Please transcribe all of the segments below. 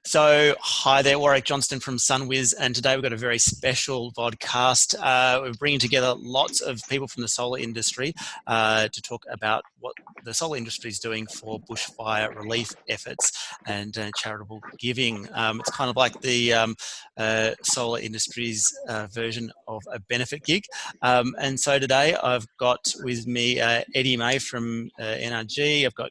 So, hi there, Warwick Johnston from SunWiz, and today we've got a very special podcast. We're bringing together lots of people from the solar industry to talk about what the solar industry is doing for bushfire relief efforts and charitable giving. It's kind of like the solar industry's version of a benefit gig. And so today I've got with me Eddy from NRG, I've got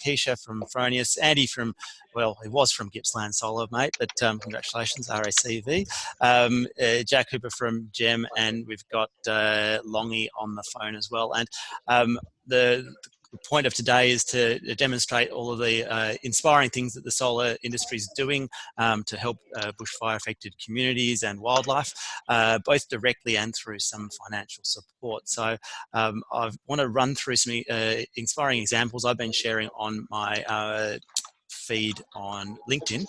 Keshia from Fronius, Andy from, well, he was from Gippsland Solar, mate, but congratulations, RACV. Jack Hooper from GEM, and we've got Longy on the phone as well. And the point of today is to demonstrate all of the inspiring things that the solar industry is doing to help bushfire affected communities and wildlife, both directly and through some financial support. So I want to run through some inspiring examples I've been sharing on my feed on LinkedIn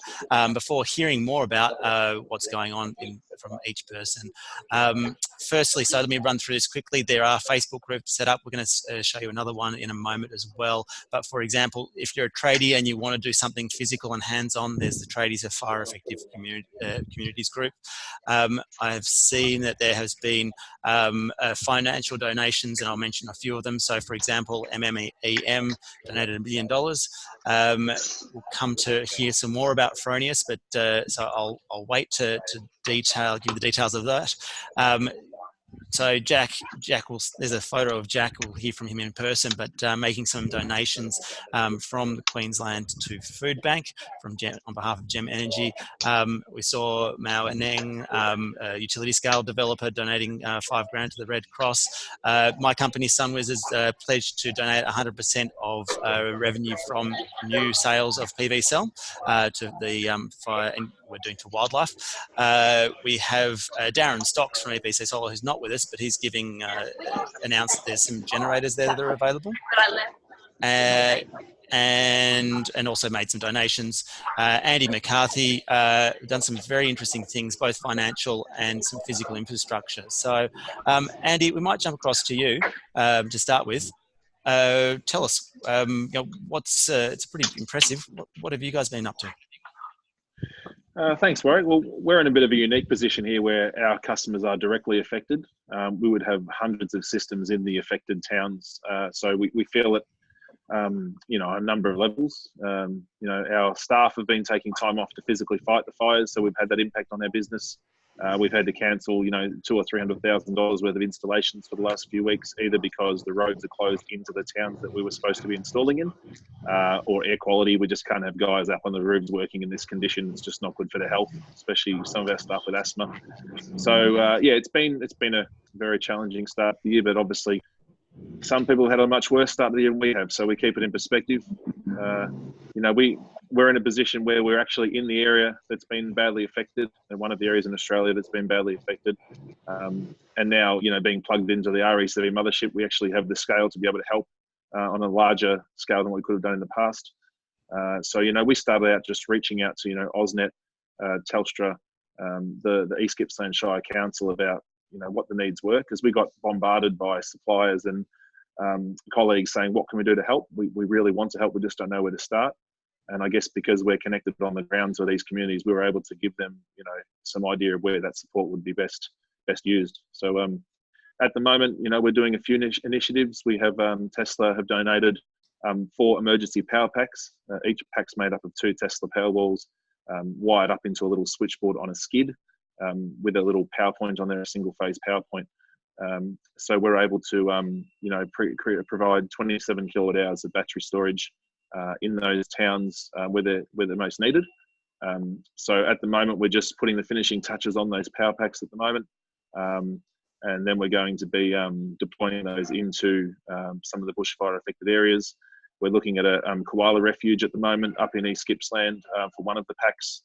before hearing more about what's going on from each person. Firstly, so let me run through this quickly. There are Facebook groups set up. We're going to show you another one in a moment as well. But for example, if you're a tradie and you want to do something physical and hands-on, there's the Tradies of Fire Effective Communities group. I've seen that there has been financial donations, and I'll mention a few of them. So for example, MMEM donated $1 million. We'll come to hear some more about Fronius, but so I'll wait to give the details of that. So Jack there's a photo of Jack. We'll hear from him in person, but making some donations from the Queensland to Food Bank on behalf of Gem Energy. We saw Mao Aneng, a utility scale developer, donating $5,000 to the Red Cross. My company SunWiz has pledged to donate 100% of revenue from new sales of PV cell to the fire, and we're doing to wildlife. We have Darren Stocks from EPC Solar, who's not with us, but he's giving announced that there's some generators there that are available, and also made some donations. Andy McCarthy done some very interesting things, both financial and some physical infrastructure. So Andy, we might jump across to you to start with. Tell us, what's it's pretty impressive. What have you guys been up to? Thanks, Warwick. Well, we're in a bit of a unique position here where our customers are directly affected. We would have hundreds of systems in the affected towns. So we feel that, a number of levels. Our staff have been taking time off to physically fight the fires, so we've had that impact on our business. We've had to cancel, $200,000 or $300,000 worth of installations for the last few weeks, either because the roads are closed into the towns that we were supposed to be installing in, or air quality. We just can't have guys up on the roofs working in this condition. It's just not good for their health, especially some of our staff with asthma. So it's been a very challenging start to the year, but obviously some people had a much worse start to the year than we have. So we keep it in perspective. We're in a position where we're actually in the area that's been badly affected, and one of the areas in Australia that's been badly affected. And now, being plugged into the RACV mothership, we actually have the scale to be able to help on a larger scale than we could have done in the past. So we started out just reaching out to, AusNet, Telstra, the East Gippsland Shire Council about, what the needs were, because we got bombarded by suppliers and colleagues saying, what can we do to help? We really want to help, we just don't know where to start. And I guess because we're connected on the grounds with these communities, we were able to give them, some idea of where that support would be best used. So at the moment, we're doing a few initiatives. We have Tesla have donated 4 emergency power packs. Each pack's made up of 2 Tesla Powerwalls wired up into a little switchboard on a skid with a little power point on there, a single phase power point. So we're able to, provide 27 kilowatt hours of battery storage in those towns where they're most needed. So at the moment, we're just putting the finishing touches on those power packs at the moment. And then we're going to be deploying those into some of the bushfire affected areas. We're looking at a koala refuge at the moment up in East Gippsland for one of the packs.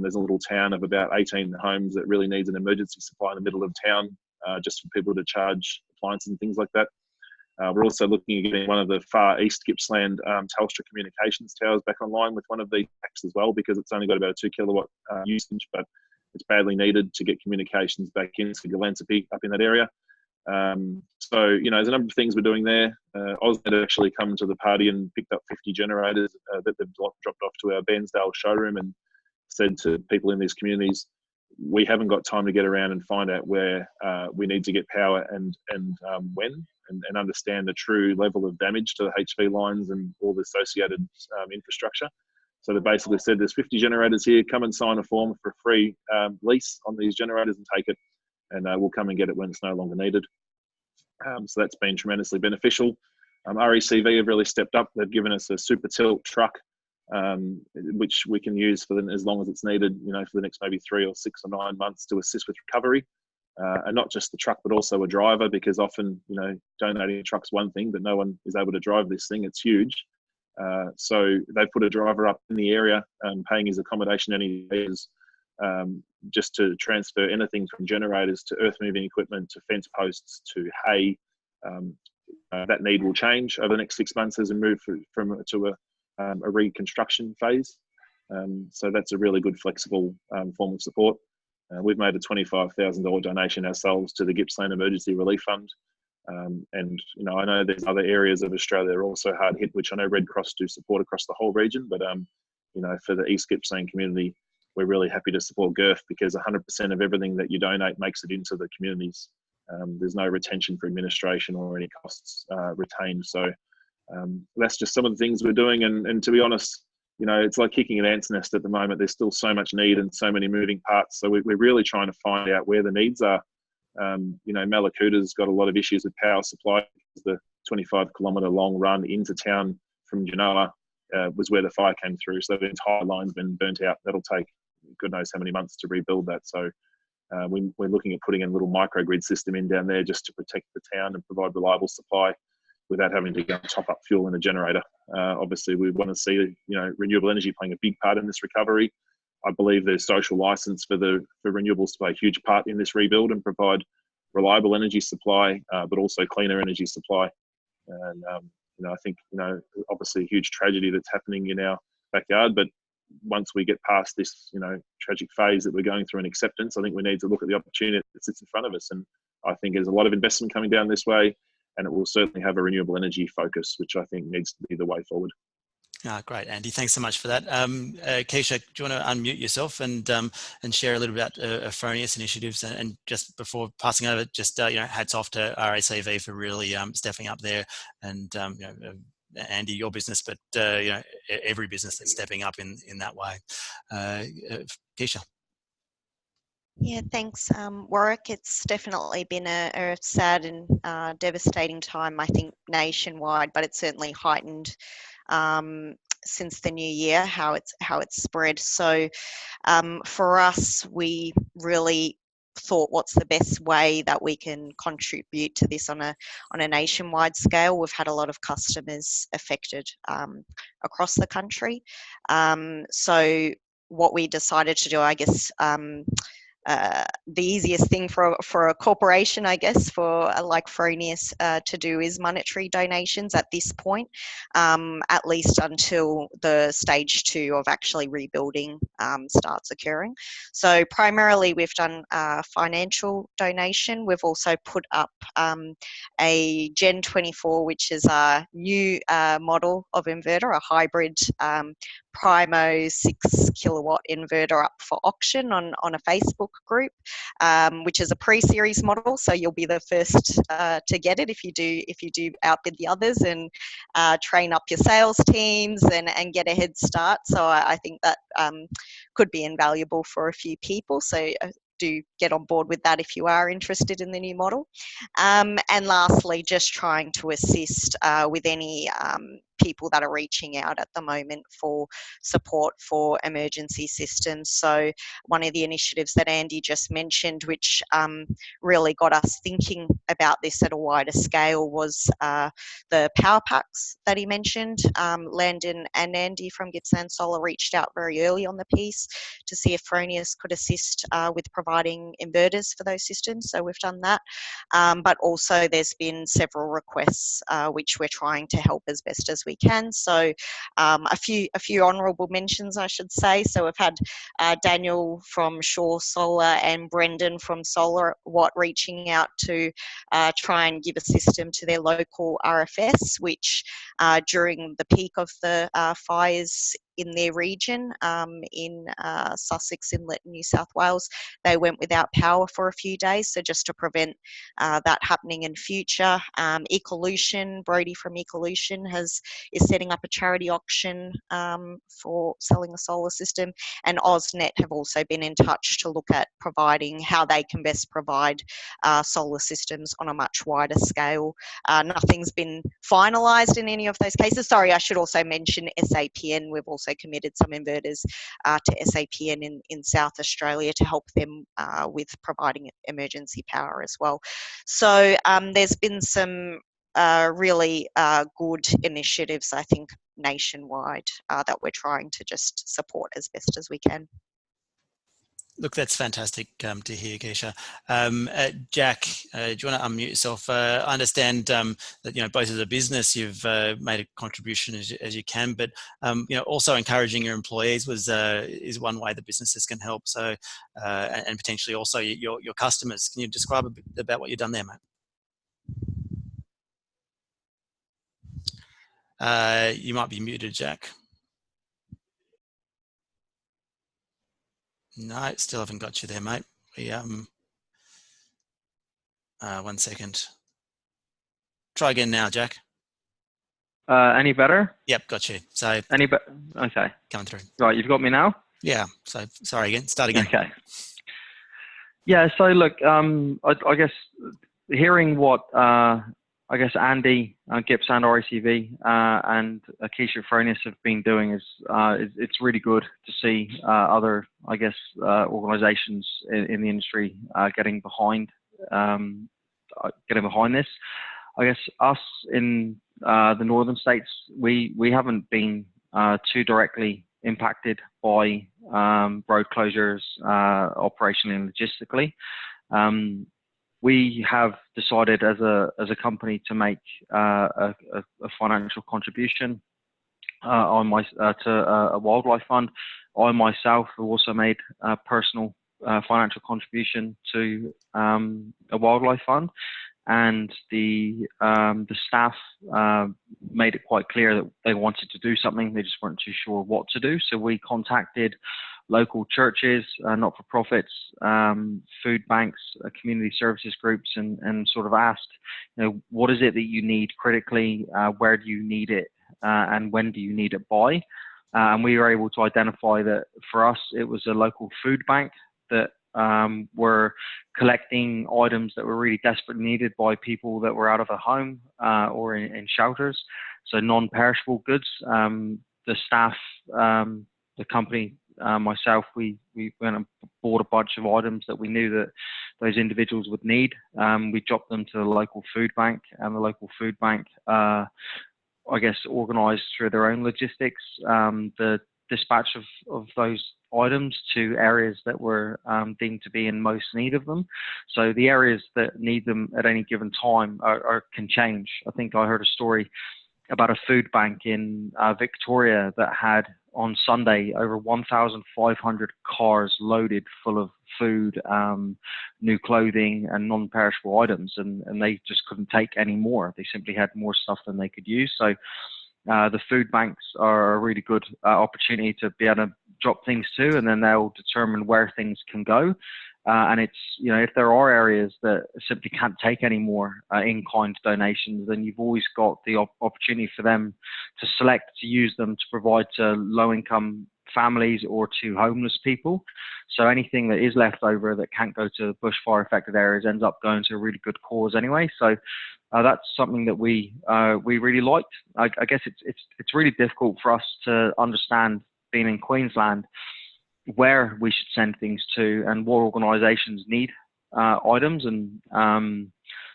There's a little town of about 18 homes that really needs an emergency supply in the middle of town, just for people to charge appliances and things like that. We're also looking at getting one of the far East Gippsland Telstra communications towers back online with one of these packs as well, because it's only got about a 2 kilowatt usage, but it's badly needed to get communications back into Galantapi up in that area. So, there's a number of things we're doing there. AusNet actually come to the party and picked up 50 generators that they've dropped off to our Bairnsdale showroom, and said to people in these communities, we haven't got time to get around and find out where we need to get power and when, and understand the true level of damage to the HV lines and all the associated infrastructure. So they basically said, there's 50 generators here, come and sign a form for a free lease on these generators and take it, and we'll come and get it when it's no longer needed. So that's been tremendously beneficial. RACV have really stepped up. They've given us a super tilt truck, which we can use for as long as it's needed, you know, for the next maybe 3 or 6 or 9 months to assist with recovery. And not just the truck, but also a driver, because often, you know, donating a truck's one thing, but no one is able to drive this thing. It's huge. So they put a driver up in the area, paying his accommodation any days, just to transfer anything from generators to earth moving equipment to fence posts to hay. That need will change over the next 6 months as we move to a reconstruction phase. So that's a really good flexible form of support. We've made a $25,000 donation ourselves to the Gippsland Emergency Relief Fund. And, you know, I know there's other areas of Australia that are also hard hit, which I know Red Cross do support across the whole region. But, you know, for the East Gippsland community, we're really happy to support GERF, because 100% of everything that you donate makes it into the communities. There's no retention for administration or any costs retained. So that's just some of the things we're doing. And to be honest, you know, it's like kicking an ant's nest at the moment. There's still so much need and so many moving parts. So we're really trying to find out where the needs are. You know, Malakuta's got a lot of issues with power supply. The 25-kilometre long run into town from Genoa was where the fire came through. So the entire line's been burnt out. That'll take good knows how many months to rebuild that. So we're looking at putting in a little microgrid system in down there just to protect the town and provide reliable supply without having to go and top up fuel in a generator. Obviously, we want to see, you know, renewable energy playing a big part in this recovery. I believe there's social license for renewables to play a huge part in this rebuild and provide reliable energy supply, but also cleaner energy supply. And, you know, I think, you know, obviously a huge tragedy that's happening in our backyard, but once we get past this, you know, tragic phase that we're going through in acceptance, I think we need to look at the opportunity that sits in front of us. And I think there's a lot of investment coming down this way, and it will certainly have a renewable energy focus, which I think needs to be the way forward. Great, Andy. Thanks so much for that. Keshia, do you want to unmute yourself and share a little bit about Fronius initiatives? And just before passing over, just you know, hats off to RACV for really stepping up there. And you know, Andy, your business, but you know, every business that's stepping up in that way. Keshia. Yeah, thanks, Warwick. It's definitely been a sad and devastating time, I think, nationwide, but it's certainly heightened since the new year, how it's spread. So for us, we really thought, what's the best way that we can contribute to this on a nationwide scale? We've had a lot of customers affected across the country. So what we decided to do, I guess, the easiest thing for a corporation, I guess, for like Fronius to do is monetary donations at this point, at least until the stage 2 of actually rebuilding starts occurring. So primarily we've done financial donation. We've also put up a Gen 24, which is a new model of inverter, a hybrid Primo 6 kilowatt inverter up for auction on a Facebook group, which is a pre-series model. So you'll be the first to get it if you do outbid the others and train up your sales teams and get a head start. So I think that could be invaluable for a few people. So do get on board with that if you are interested in the new model. And lastly, just trying to assist with any people that are reaching out at the moment for support for emergency systems. So one of the initiatives that Andy just mentioned, which really got us thinking about this at a wider scale, was the power packs that he mentioned. Landon and Andy from Gippsland Solar reached out very early on the piece to see if Fronius could assist with providing inverters for those systems. So we've done that. But also there's been several requests which we're trying to help as best as we can. So a few honourable mentions, I should say. So we've had Daniel from Shore Solar and Brendan from Solar Watt reaching out to try and give a system to their local RFS, which during the peak of the fires in their region, in Sussex, Inlet, New South Wales. They went without power for a few days, so just to prevent that happening in future. Ecolution, Brodie from Ecolution is setting up a charity auction for selling a solar system, and AusNet have also been in touch to look at providing how they can best provide solar systems on a much wider scale. Nothing's been finalised in any of those cases. Sorry, I should also mention SAPN. We've also committed some inverters to SAPN in South Australia to help them with providing emergency power as well. So there's been some really good initiatives, I think, nationwide that we're trying to just support as best as we can. Look, that's fantastic to hear, Keshia. Jack, do you want to unmute yourself? I understand that both as a business you've made a contribution as you can, but also encouraging your employees is one way the businesses can help. So, and potentially also your customers. Can you describe a bit about what you've done there, mate? You might be muted, Jack. No, still haven't got you there, mate. One second. Try again now, Jack. Any better? Yep, got you. So any better? Okay. Coming through. Right, you've got me now? Yeah. So sorry again. Start again. Okay. Yeah. So look, I guess hearing what I guess Andy, Gippsland, RACV, and Keshia Fronius have been doing is it's really good to see other, I guess, organisations in the industry getting behind this. I guess us in the northern states, we haven't been too directly impacted by road closures operationally and logistically. We have decided as a company to make a financial contribution to a wildlife fund. I myself have also made a personal financial contribution to a wildlife fund, and the staff made it quite clear that they wanted to do something. They just weren't too sure what to do. So we contacted local churches, not-for-profits, food banks, community services groups, and sort of asked, what is it that you need critically? Where do you need it? And when do you need it by? And we were able to identify that for us, it was a local food bank that were collecting items that were really desperately needed by people that were out of a home or in shelters. So non-perishable goods. The staff, the company, myself, we went and bought a bunch of items that we knew that those individuals would need. We dropped them to the local food bank, and the local food bank, I guess, organised through their own logistics the dispatch of those items to areas that were deemed to be in most need of them. So the areas that need them at any given time can change. I think I heard a story about a food bank in Victoria that had on Sunday over 1,500 cars loaded full of food, new clothing and non-perishable items, and they just couldn't take any more. They simply had more stuff than they could use. So the food banks are a really good opportunity to be able to drop things to, and then they'll determine where things can go. And it's, if there are areas that simply can't take any more in-kind donations, then you've always got the opportunity for them to select to use them to provide to low-income families or to homeless people. So anything that is left over that can't go to bushfire-affected areas ends up going to a really good cause anyway. So that's something that we really liked. I guess it's really difficult for us to understand, being in Queensland, where we should send things to and what organisations need items. And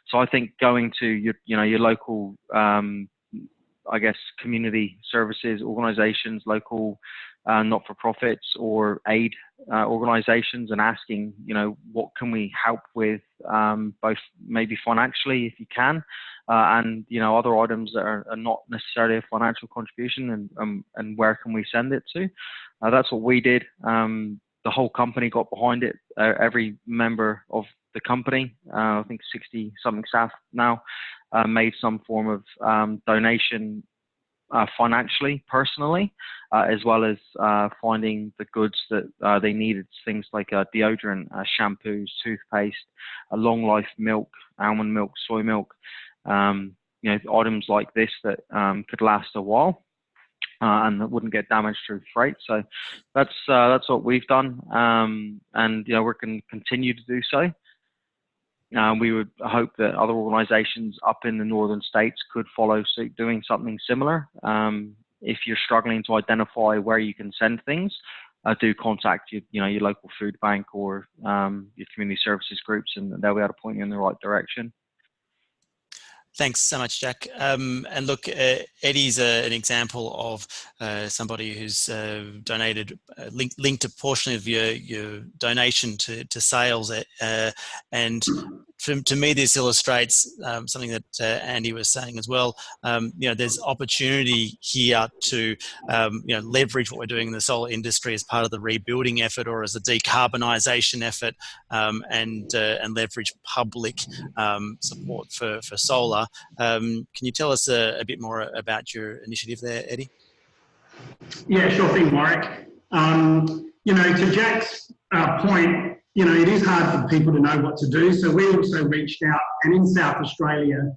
so I think going to your local, I guess, community services organisations, local not-for-profits or aid organisations, and asking, what can we help with, both maybe financially if you can, and other items that are not necessarily a financial contribution, and where can we send it to. That's what we did. The whole company got behind it. Every member of the company, I think 60 something staff now, made some form of donation financially, personally, as well as finding the goods that they needed, things like deodorant, shampoos, toothpaste, long life milk, almond milk, soy milk, items like this that could last a while. And that wouldn't get damaged through freight. So that's what we've done, and we're going to continue to do so. We would hope that other organisations up in the northern states could follow suit, doing something similar. If you're struggling to identify where you can send things, do contact your local food bank or your community services groups, and they'll be able to point you in the right direction. Thanks so much, Jack. And look, Eddy's an example of somebody who's donated, linked a portion of your donation to sales. And to me, this illustrates something that Andy was saying as well. There's opportunity here to leverage what we're doing in the solar industry as part of the rebuilding effort or as a decarbonisation effort, and leverage public support for solar. Can you tell us a bit more about your initiative there, Eddy? Yeah, sure thing, Warwick. To Jack's point, it is hard for people to know what to do. So we also reached out, and in South Australia,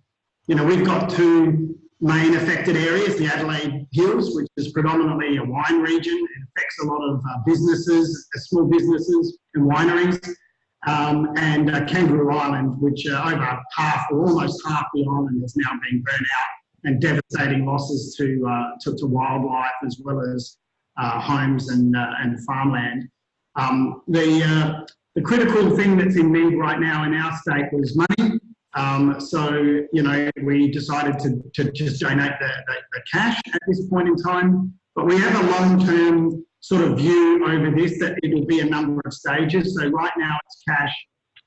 we've got two main affected areas, the Adelaide Hills, which is predominantly a wine region. It affects a lot of businesses, small businesses and wineries. And Kangaroo Island, which over half or almost half the island has now been burnt out, and devastating losses to wildlife as well as homes and farmland. The critical thing that's in need right now in our state was money. So we decided to just donate the cash at this point in time, but we have a long-term sort of view over this, that it'll be a number of stages. So right now it's cash.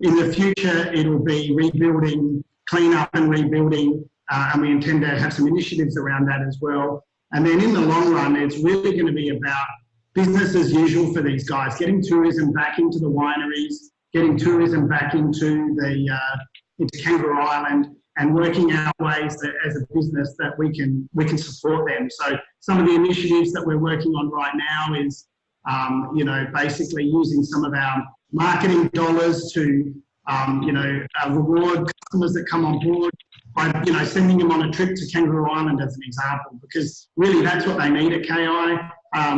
In the future, it'll be rebuilding, clean up and rebuilding, and we intend to have some initiatives around that as well. And then in the long run, it's really going to be about business as usual for these guys, getting tourism back into the wineries, getting tourism back into Kangaroo Island, and working out ways that as a business that we can support them. So some of the initiatives that we're working on right now is, basically using some of our marketing dollars to, reward customers that come on board by, sending them on a trip to Kangaroo Island as an example, because really that's what they need at KI. A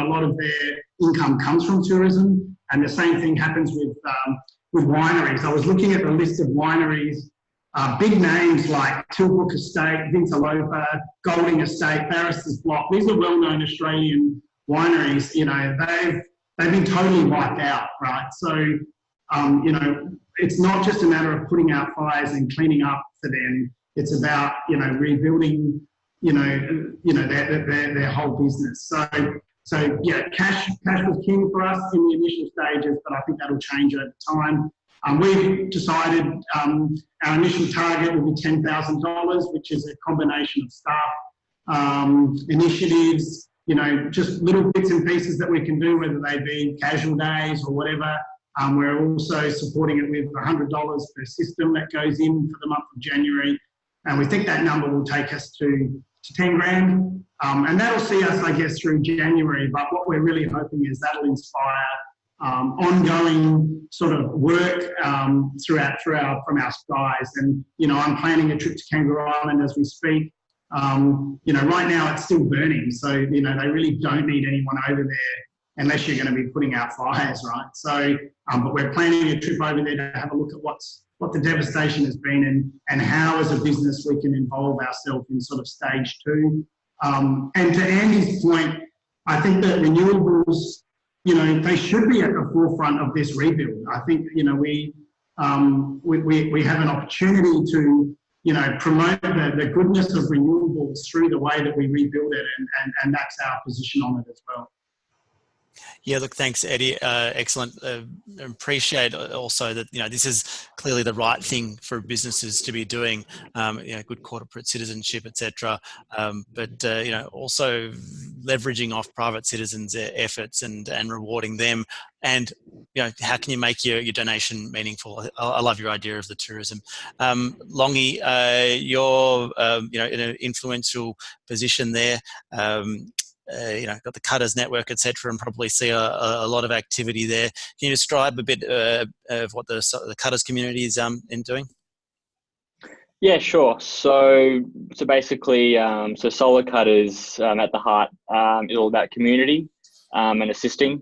lot of their income comes from tourism, and the same thing happens with wineries. I was looking at the list of wineries. Big names like Tilbrook Estate, Vintalopa, Golding Estate, Barrister's Block. These are well-known Australian wineries. They've been totally wiped out, right? So, it's not just a matter of putting out fires and cleaning up for them. It's about rebuilding, their whole business. So yeah, cash was king for us in the initial stages, but I think that'll change over time. We've decided our initial target will be $10,000, which is a combination of staff, initiatives, just little bits and pieces that we can do, whether they be casual days or whatever. We're also supporting it with $100 per system that goes in for the month of January. And we think that number will take us to 10 grand. And that'll see us, I guess, through January. But what we're really hoping is that'll inspire ongoing sort of work from our guys. And, I'm planning a trip to Kangaroo Island as we speak. Right now it's still burning. So, they really don't need anyone over there unless you're going to be putting out fires, right? So, but we're planning a trip over there to have a look at what the devastation has been and how as a business we can involve ourselves in sort of stage 2. And to Andy's point, I think that renewables, they should be at the forefront of this rebuild. I think, we have an opportunity to, promote the goodness of renewables through the way that we rebuild it, and that's our position on it as well. Yeah, look, thanks, Eddie. Excellent. Appreciate also that, this is clearly the right thing for businesses to be doing, good corporate citizenship, etc. But also leveraging off private citizens' efforts and rewarding them. And, how can you make your donation meaningful? I love your idea of the tourism. Longy, you're, in an influential position there. Got the Cutters Network, etc., and probably see a lot of activity there. Can you describe a bit of what the Cutters community is doing? Yeah, sure. So basically, Solar Cutters at the heart is all about community and assisting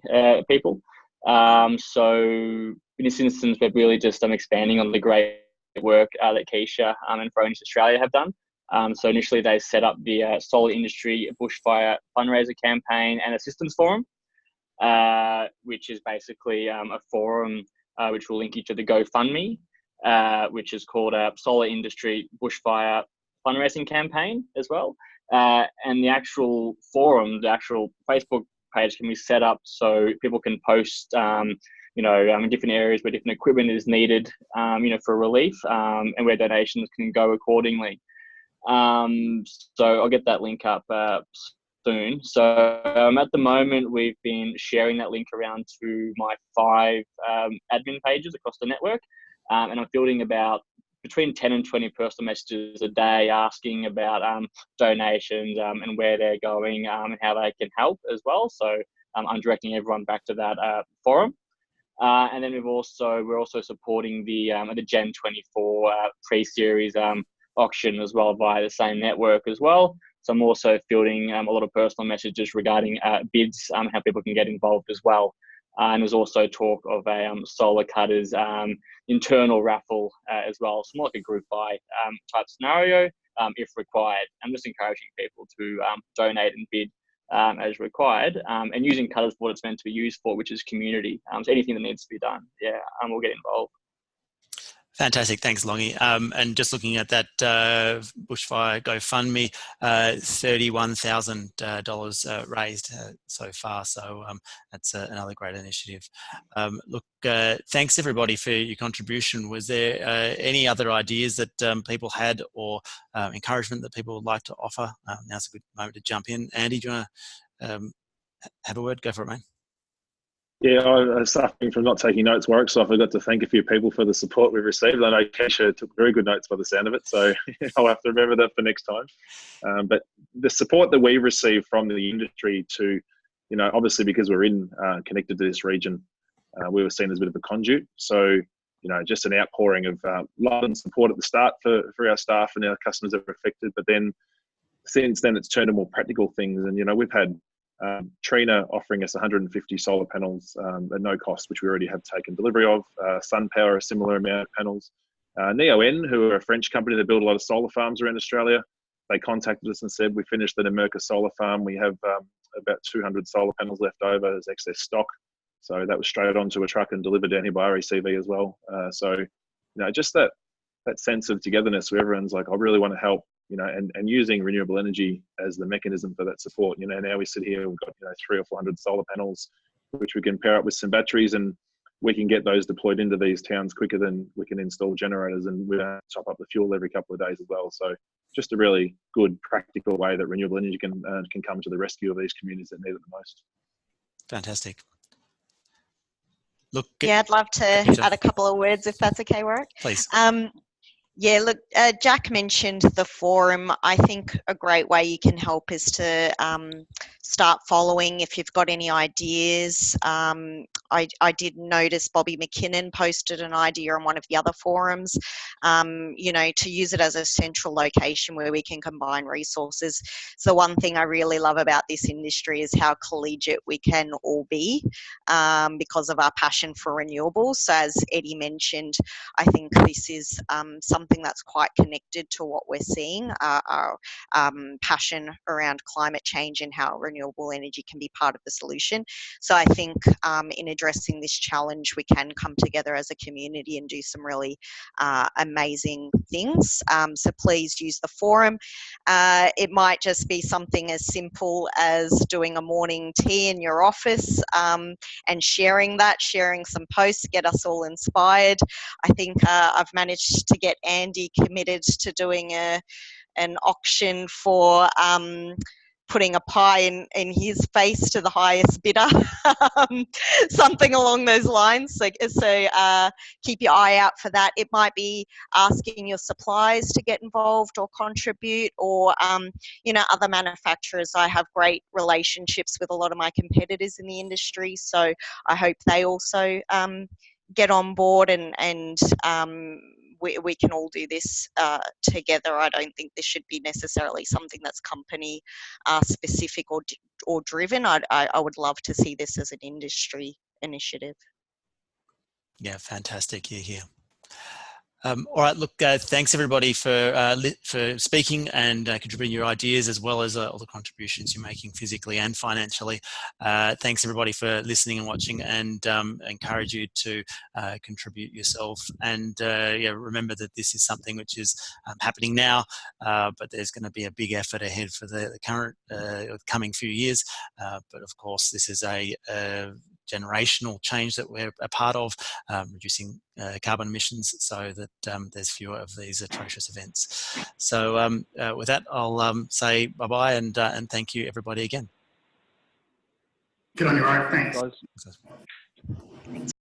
people. So in this instance, we're really just expanding on the great work that Keshia and Fronius Australia have done. So initially they set up the solar industry bushfire fundraiser campaign and a systems forum, which is basically a forum which will link you to the GoFundMe, which is called a solar industry bushfire fundraising campaign as well. And the actual forum, the actual Facebook page can be set up so people can post, in different areas where different equipment is needed, for relief, and where donations can go accordingly. So I'll get that link up soon. So at the moment, we've been sharing that link around to my 5 admin pages across the network, and I'm fielding about between 10 and 20 personal messages a day asking about donations and where they're going and how they can help as well. So I'm directing everyone back to that forum. And then we're also supporting the Gen 24 pre-series auction as well via the same network as well. So I'm also fielding a lot of personal messages regarding bids, how people can get involved as well. And there's also talk of a Solar Cutters internal raffle as well. So more like a group buy type scenario if required. I'm just encouraging people to donate and bid as required, and using Cutters for what it's meant to be used for, which is community. So anything that needs to be done, we'll get involved. Fantastic. Thanks, Longy. And just looking at that bushfire GoFundMe, $31,000 raised so far. So that's another great initiative. Look, thanks everybody for your contribution. Was there any other ideas that people had or encouragement that people would like to offer? Now's a good moment to jump in. Andy, do you want to have a word? Go for it, mate. Yeah, I was suffering from not taking notes, Warwick, so I forgot to thank a few people for the support we've received. I know Keshia took very good notes by the sound of it, so I'll have to remember that for next time. But the support that we've received from the industry to, obviously because we're connected to this region, we were seen as a bit of a conduit. So, just an outpouring of love and support at the start for our staff and our customers that were affected. But then since then, it's turned to more practical things. And, we've had Trina offering us 150 solar panels at no cost, which we already have taken delivery of. SunPower, a similar amount of panels. NeoN, who are a French company that build a lot of solar farms around Australia, they contacted us and said, we finished the Namerka solar farm. We have about 200 solar panels left over as excess stock. So that was straight onto a truck and delivered down here by RACV as well. So, just that sense of togetherness where everyone's like, I really want to help. And using renewable energy as the mechanism for that support. Now we sit here, we've got 300 or 400 solar panels, which we can pair up with some batteries, and we can get those deployed into these towns quicker than we can install generators, and we don't top up the fuel every couple of days as well. So just a really good practical way that renewable energy can come to the rescue of these communities that need it the most. Fantastic. Look, yeah, I'd love to add a couple of words if that's okay, Warwick. Please. Yeah, look, Jack mentioned the forum. I think a great way you can help is to start following if you've got any ideas. I did notice Bobby McKinnon posted an idea on one of the other forums, to use it as a central location where we can combine resources. So one thing I really love about this industry is how collegiate we can all be because of our passion for renewables. So as Eddie mentioned, I think this is something something that's quite connected to what we're seeing, our passion around climate change and how renewable energy can be part of the solution. So I think in addressing this challenge, we can come together as a community and do some really amazing things. So please use the forum. It might just be something as simple as doing a morning tea in your office and sharing some posts, get us all inspired. I think I've managed to get Andy committed to doing an auction for putting a pie in his face to the highest bidder, something along those lines. So keep your eye out for that. It might be asking your suppliers to get involved or contribute, or other manufacturers. I have great relationships with a lot of my competitors in the industry, so I hope they also get on board and we can all do this together. I don't think this should be necessarily something that's company specific or driven. I would love to see this as an industry initiative. Yeah, fantastic. Here. All right, look, thanks everybody for speaking and contributing your ideas, as well as all the contributions you're making physically and financially. Thanks everybody for listening and watching, and encourage you to contribute yourself. And remember that this is something which is happening now, but there's going to be a big effort ahead for the current coming few years. But of course, this is a generational change that we're a part of, reducing carbon emissions so that there's fewer of these atrocious events. So with that, I'll say bye-bye and thank you everybody again. Good on you, Warwick. Thanks. Guys.